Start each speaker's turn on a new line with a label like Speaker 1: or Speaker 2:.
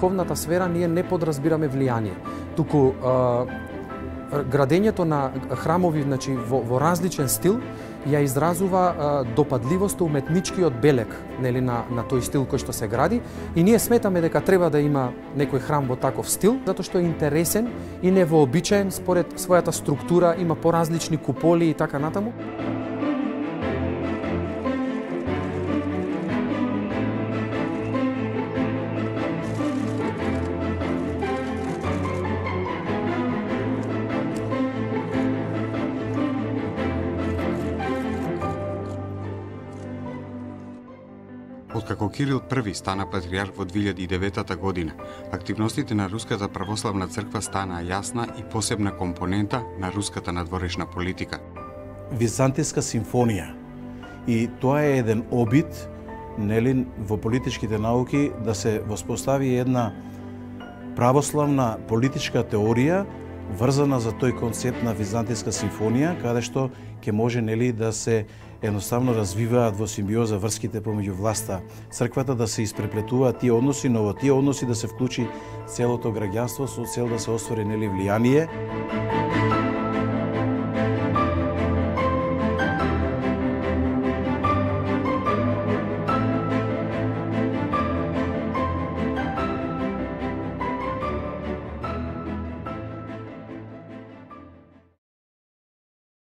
Speaker 1: духовната сфера ние не подразбираме влијание, туку градењето на храмови, значи во различен стил ја изразува допадливост уметничкиот белег, нели, на тој стил кој што се гради, и ние сметаме дека треба да има некој храм во таков стил, затоа што е интересен и невообичаен според својата структура, има поразлични куполи и така натаму.
Speaker 2: Откако Кирил I стана патриарх во 2009 година, активностите на Руската православна црква станаа јасна и посебна компонента на руската надворешна политика.
Speaker 3: Византијска симфонија. И тоа е еден обид, нели, во политичките науки да се воспостави една православна политичка теорија врзана за тој концепт на Византијска симфонија, каде што ќе може, нели, да се едноставно развиваат во симбиоза врските помеѓу власта, црквата, да се испреплетуваат тие односи, но во тие односи да се вклучи целото граѓанство со цел да се оствари, нели, влијание.